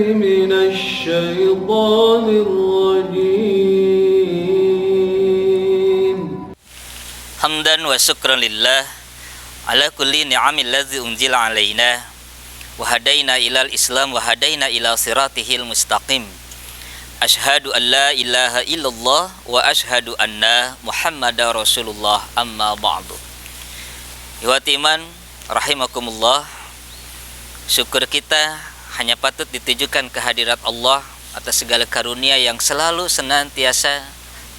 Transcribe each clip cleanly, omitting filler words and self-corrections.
من الشيطان الرجيم حمدا وشكرا لله على كل نعم الذي أنزل علينا وهدينا إلى الإسلام وهدينا إلى صراطه المستقيم أشهد أن لا إله إلا الله وأشهد أن محمد رسول الله أما بعد. Ikhwati iman rahimakumullah, syukur kita hanya patut ditujukan kehadirat Allah atas segala karunia yang selalu senantiasa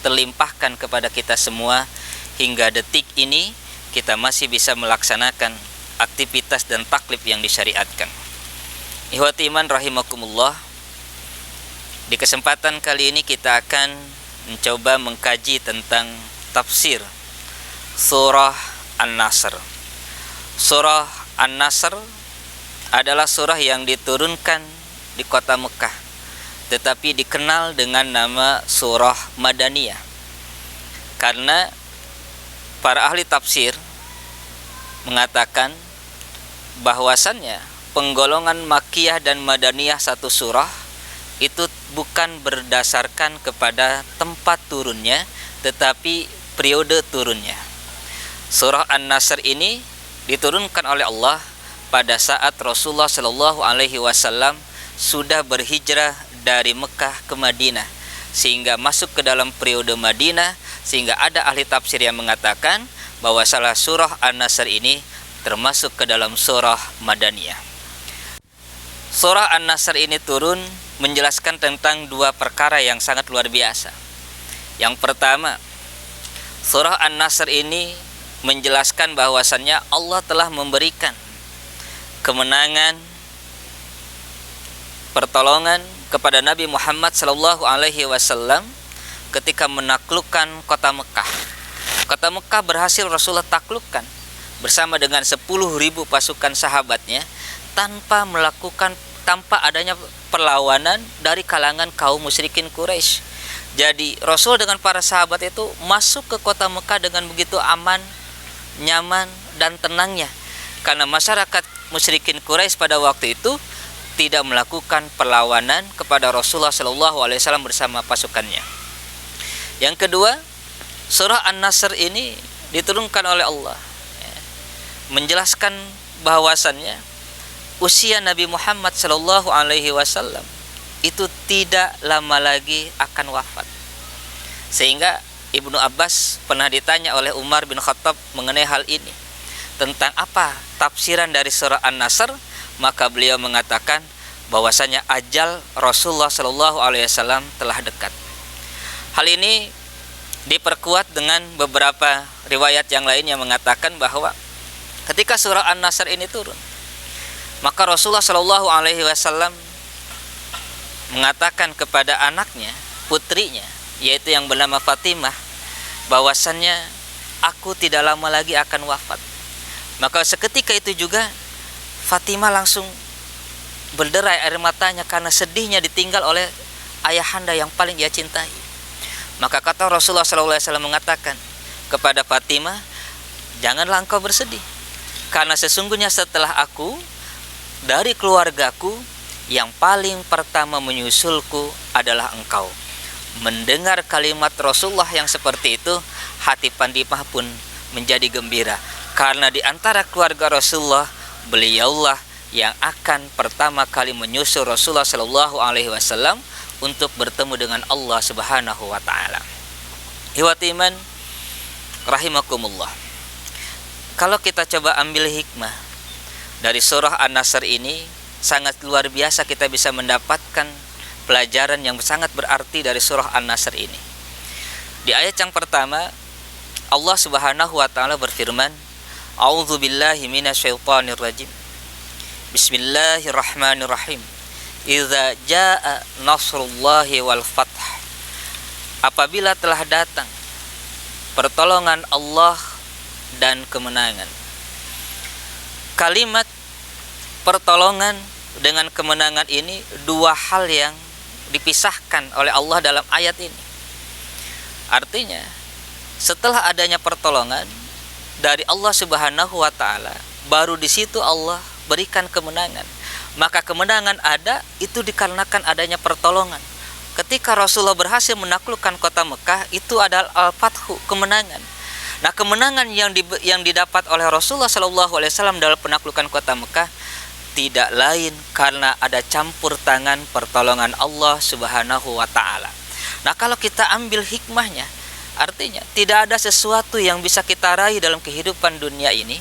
terlimpahkan kepada kita semua. Hingga detik ini kita masih bisa melaksanakan aktivitas dan taklif yang disyariatkan. Ikhwati iman rahimakumullah, di kesempatan kali ini kita akan mencoba mengkaji tentang tafsir surah An-Nasr. Surah An-Nasr adalah surah yang diturunkan di kota Mekah, tetapi dikenal dengan nama surah Madaniyah karena para ahli tafsir mengatakan bahwasannya penggolongan Makkiyah dan Madaniyah satu surah itu bukan berdasarkan kepada tempat turunnya, tetapi periode turunnya. Surah An-Nasr ini diturunkan oleh Allah pada saat Rasulullah Shallallahu Alaihi Wasallam sudah berhijrah dari Mekah ke Madinah, sehingga masuk ke dalam periode Madinah, sehingga ada ahli tafsir yang mengatakan bahwa salah surah An-Nasr ini termasuk ke dalam surah Madaniyah. Surah An-Nasr ini turun menjelaskan tentang dua perkara yang sangat luar biasa. Yang pertama, surah An-Nasr ini menjelaskan bahwasannya Allah telah memberikan kemenangan, pertolongan kepada Nabi Muhammad sallallahu alaihi wasallam ketika menaklukkan kota Mekah. Kota Mekah berhasil Rasulullah taklukkan bersama dengan 10.000 pasukan sahabatnya tanpa adanya perlawanan dari kalangan kaum musyrikin Quraisy. Jadi Rasul dengan para sahabat itu masuk ke kota Mekah dengan begitu aman, nyaman dan tenangnya, karena masyarakat musyrikin Quraisy pada waktu itu tidak melakukan perlawanan kepada Rasulullah SAW bersama pasukannya. Yang kedua, surah An-Nasr ini diturunkan oleh Allah menjelaskan bahwasannya usia Nabi Muhammad SAW itu tidak lama lagi akan wafat. Sehingga Ibnu Abbas pernah ditanya oleh Umar bin Khattab mengenai hal ini, tentang apa tafsiran dari surah An-Nasr, maka beliau mengatakan bahwasanya ajal Rasulullah SAW telah dekat. Hal ini diperkuat dengan beberapa riwayat yang lain yang mengatakan bahwa ketika surah An-Nasr ini turun, maka Rasulullah SAW mengatakan kepada anaknya, putrinya, yaitu yang bernama Fatimah, bahwasannya aku tidak lama lagi akan wafat. Maka seketika itu juga Fatimah langsung berderai air matanya karena sedihnya ditinggal oleh ayahanda yang paling ia cintai. Maka kata Rasulullah SAW mengatakan kepada Fatimah, janganlah engkau bersedih, karena sesungguhnya setelah aku, dari keluargaku yang paling pertama menyusulku adalah engkau. Mendengar kalimat Rasulullah yang seperti itu, hati Fatimah pun menjadi gembira, karena di antara keluarga Rasulullah, beliaulah yang akan pertama kali menyusul Rasulullah SAW untuk bertemu dengan Allah Subhanahu wa taala. Ikhwati iman rahimakumullah, kalau kita coba ambil hikmah dari surah An-Nasr ini, sangat luar biasa kita bisa mendapatkan pelajaran yang sangat berarti dari surah An-Nasr ini. Di ayat yang pertama, Allah Subhanahu wa taala berfirman, A'udzubillahi minasyaitonir rajim. Bismillahirrahmanirrahim. Idza jaa nasrullahi wal fath. Apabila telah datang pertolongan Allah dan kemenangan. Kalimat pertolongan dengan kemenangan ini dua hal yang dipisahkan oleh Allah dalam ayat ini. Artinya, setelah adanya pertolongan dari Allah Subhanahu wa taala, baru di situ Allah berikan kemenangan. Maka kemenangan ada itu dikarenakan adanya pertolongan. Ketika Rasulullah berhasil menaklukkan kota Mekah, itu adalah al-fathu, kemenangan. Nah, kemenangan yang didapat oleh Rasulullah SAW dalam penaklukan kota Mekah tidak lain karena ada campur tangan pertolongan Allah Subhanahu wa taala. Nah, kalau kita ambil hikmahnya, artinya tidak ada sesuatu yang bisa kita raih dalam kehidupan dunia ini,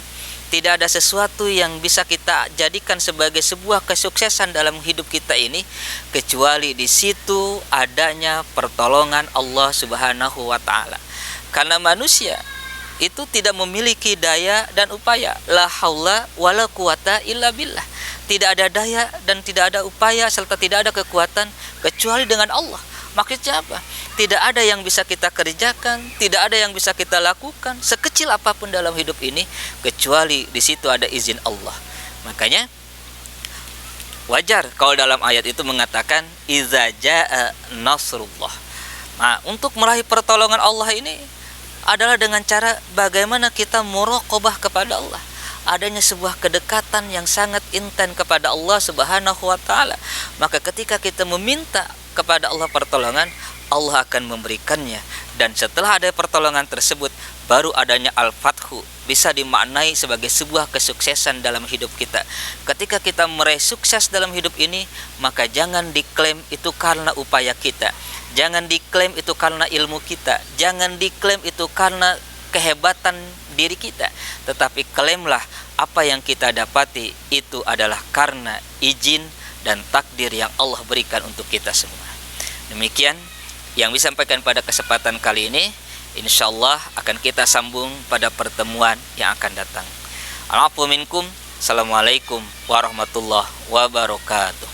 tidak ada sesuatu yang bisa kita jadikan sebagai sebuah kesuksesan dalam hidup kita ini kecuali di situ adanya pertolongan Allah Subhanahu wa taala. Karena manusia itu tidak memiliki daya dan upaya, la haula wala quwata illa billah. Tidak ada daya dan tidak ada upaya serta tidak ada kekuatan kecuali dengan Allah. Maksudnya apa? Tidak ada yang bisa kita kerjakan, tidak ada yang bisa kita lakukan sekecil apapun dalam hidup ini kecuali di situ ada izin Allah. Makanya wajar kalau dalam ayat itu mengatakan iza jaa nasrullah. Nah, untuk meraih pertolongan Allah ini adalah dengan cara bagaimana kita muraqabah kepada Allah. Adanya sebuah kedekatan yang sangat intens kepada Allah Subhanahu wa taala. Maka ketika kita meminta kepada Allah pertolongan, Allah akan memberikannya. Dan setelah ada pertolongan tersebut, baru adanya al-fathu bisa dimaknai sebagai sebuah kesuksesan dalam hidup kita. Ketika kita meraih sukses dalam hidup ini, maka jangan diklaim itu karena upaya kita, jangan diklaim itu karena ilmu kita, jangan diklaim itu karena kehebatan diri kita, tetapi klaimlah apa yang kita dapati itu adalah karena izin dan takdir yang Allah berikan untuk kita semua. Demikian yang bisa sampaikan pada kesempatan kali ini. Insyaallah akan kita sambung pada pertemuan yang akan datang. Assalamualaikum warahmatullahi wabarakatuh.